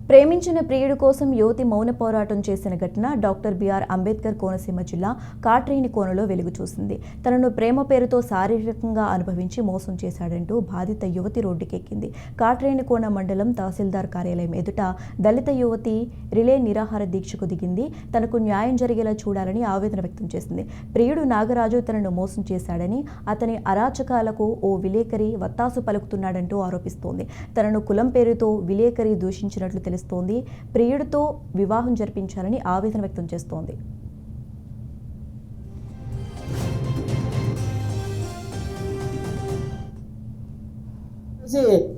ప్రేమించిన ప్రియుడి కోసం యువతి మౌన పోరాటం చేసిన ఘటన డాక్టర్ బిఆర్ అంబేద్కర్ కోనసీమ జిల్లా కాట్రేని కోనలో వెలుగు చూసింది. తనను ప్రేమ పేరుతో శారీరకంగా అనుభవించి మోసం చేశాడంటూ బాధిత యువతి రోడ్డుకెక్కింది. కాట్రేని కోన మండలం తహసీల్దార్ కార్యాలయం ఎదుట దళిత యువతి రిలే నిరాహార దీక్షకు దిగింది. తనకు న్యాయం జరిగేలా చూడాలని ఆవేదన వ్యక్తం చేసింది. ప్రియుడు నాగరాజు తనను మోసం చేశాడని, అతని అరాచకాలకు ఓ విలేకరి వత్తాసు పలుకుతున్నాడంటూ ఆరోపిస్తోంది. తనను కులం పేరుతో విలేకరి దూషించినట్లు తెలుస్తోంది. ప్రియుడితో వివాహం జరిపించాలని ఆవేదన వ్యక్తం చేస్తోంది.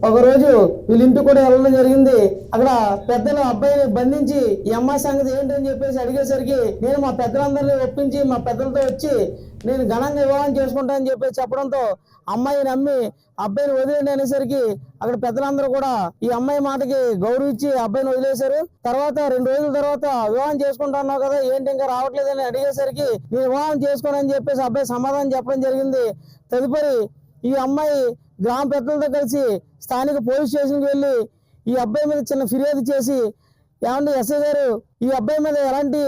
ఒకరోజు వీళ్ళ ఇంటికి కూడా వెళ్ళడం జరిగింది. అక్కడ పెద్దలు అబ్బాయిని బంధించి ఈ అమ్మాయి సంగతి ఏంటని చెప్పేసి అడిగేసరికి నేను మా పెద్దలందరినీ ఒప్పించి మా పెద్దలతో వచ్చి నేను ఘనంగా వివాహం చేసుకుంటానని చెప్పేసి చెప్పడంతో అమ్మాయిని నమ్మి అబ్బాయిని వదిలేండి అనేసరికి అక్కడ పెద్దలందరూ కూడా ఈ అమ్మాయి మాటకి గౌరవించి అబ్బాయిని వదిలేశారు. తర్వాత 2 రోజుల తర్వాత వివాహం చేసుకుంటున్నావు కదా ఏంటి ఇంకా రావట్లేదని అడిగేసరికి నేను వివాహం చేసుకోనని చెప్పేసి అబ్బాయి సమాధానం చెప్పడం జరిగింది. తదుపరి ఈ అమ్మాయి గ్రామ పెద్దలతో కలిసి స్థానిక పోలీస్ స్టేషన్కి వెళ్ళి ఈ అబ్బాయి మీద చిన్న ఫిర్యాదు చేసి, ఏమండి ఎస్ఐ గారు ఈ అబ్బాయి మీద ఎలాంటి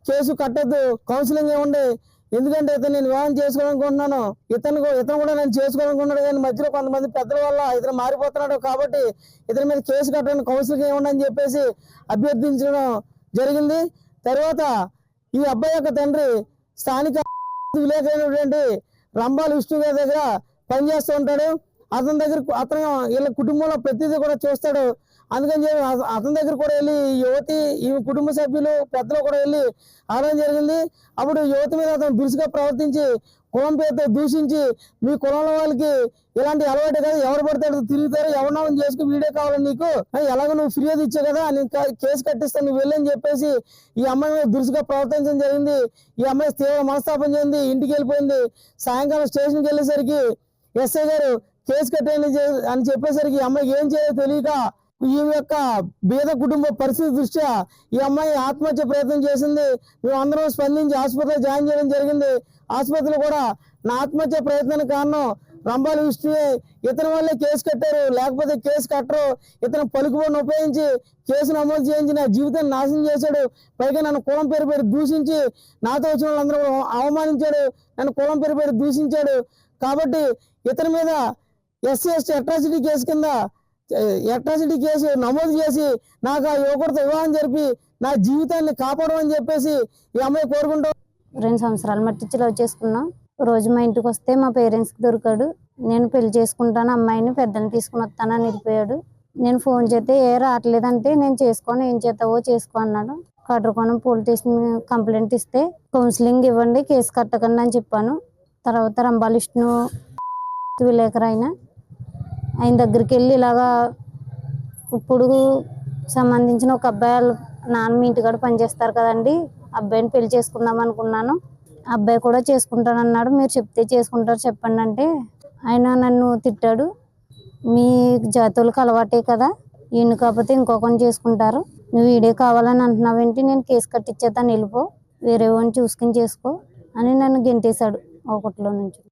కేసు కట్టద్దు, కౌన్సిలింగ్ ఇవ్వండి, ఎందుకంటే ఇతను నేను వివాహం చేసుకోవాలనుకుంటున్నాను, ఇతను కూడా నేను చేసుకోవాలనుకున్నాడు, కానీ మధ్యలో కొంతమంది పెద్దల వల్ల ఇతను మారిపోతున్నాడు కాబట్టి ఇతని మీద కేసు కట్టండి, కౌన్సిలింగ్ ఇవ్వండి అని చెప్పేసి అభ్యర్థించడం జరిగింది. తర్వాత ఈ అబ్బాయి యొక్క తండ్రి స్థానిక విలేకరైనటువంటి రంబాల విష్ణు గారి దగ్గర పనిచేస్తూ ఉంటాడు. అతను వీళ్ళ కుటుంబంలో ప్రతిదీ కూడా చూస్తాడు. అందుకని చెప్పి అతని దగ్గర కూడా వెళ్ళి యువతి ఈ కుటుంబ సభ్యులు పెద్దలు కూడా వెళ్ళి ఆడడం జరిగింది. అప్పుడు యువతి మీద అతను దురుసుగా ప్రవర్తించి కులం పేరుతో దూషించి, మీ కులంలో వాళ్ళకి ఇలాంటి అలవాటు కదా, ఎవరు పడతాడు తిరుగుతారు, ఎవరినో చేసుకుని వీడియో కావాలి నీకు, ఎలాగో నువ్వు ఫిర్యాదు ఇచ్చావు కదా, నేను కేసు కట్టిస్తాను నువ్వు వెళ్ళని చెప్పేసి ఈ అమ్మాయి మీద దురుసుగా ప్రవర్తించడం జరిగింది. ఈ అమ్మాయి తీవ్ర మనస్తాపం చెంది ఇంటికి వెళ్ళిపోయింది. సాయంకాలం స్టేషన్కి వెళ్ళేసరికి ఎస్ఐ గారు కేసు కట్టేయండి అని చెప్పేసరికి ఈ అమ్మాయికి ఏం చేయాలో తెలియక ఈ యొక్క బీద కుటుంబ పరిస్థితి దృష్ట్యా ఈ అమ్మాయి ఆత్మహత్య ప్రయత్నం చేసింది. మేము అందరం స్పందించి ఆసుపత్రిలో జాయిన్ చేయడం జరిగింది. ఆసుపత్రిలో కూడా నా ఆత్మహత్య ప్రయత్నానికి కారణం రంబాల విష్ణువే, ఇతని వల్లే కేసు కట్టారు, లేకపోతే కేసు కట్టరు, ఇతను పలుకుబడిని ఉపయోగించి కేసు నమోదు చేయించి నా జీవితాన్ని నాశనం చేశాడు, పైగా నన్ను కులం పేరు దూషించి నాతో వచ్చిన వాళ్ళందరూ అవమానించాడు, నన్ను కులం పేరు దూషించాడు. కాబట్టి ఇతని మీద SC/ST అట్రాసిటీ కేసు కింద అట్రాసిటీ కేసు నమోదు చేసి నాకు ఆ యువకుడితో వివాహం జరిపి నా జీవితాన్ని కాపాడమని చెప్పేసి ఈ అమ్మాయి కోరుకుంటాం. 2 సంవత్సరాలు మట్టించి లవ్ చేసుకున్నాం. రోజు మా ఇంటికి వస్తే మా పేరెంట్స్కి దొరికాడు. నేను పెళ్లి చేసుకుంటాను, అమ్మాయిని పెద్దని తీసుకుని వస్తానని వెళ్ళిపోయాడు. నేను ఫోన్ చేస్తే రావట్లేదంటే నేను చేసుకోను, ఏం చేస్తావో చేసుకో అన్నాడు. కాట్రకోణం పోలీస్ స్టేషన్ కంప్లైంట్ ఇస్తే కౌన్సిలింగ్ ఇవ్వండి, కేసు కట్టకండి అని చెప్పాను. తర్వాత రంబాల విష్ణు విలేకరు ఆయన దగ్గరికి వెళ్ళి ఇలాగా ఇప్పుడు సంబంధించిన ఒక అబ్బాయి నాన్న మీ ఇంటికాడ పనిచేస్తారు కదండి, అబ్బాయిని పెళ్లి చేసుకుందాం అనుకున్నాను, అబ్బాయి కూడా చేసుకుంటానన్నాడు, మీరు చెప్తే చేసుకుంటారు చెప్పండి అంటే ఆయన నన్ను తిట్టాడు. మీ జాతులకు అలవాటే కదా, ఈయన కాకపోతే ఇంకొకరిని చేసుకుంటారు, నువ్వు వీడే కావాలని అంటున్నావేంటి, నేను కేసు కట్టించేతాను వెళ్ళిపో, వేరే వాడిని చూసుకుని చేసుకో అని నన్ను గెంటేశాడు ఒకటిలో నుంచి.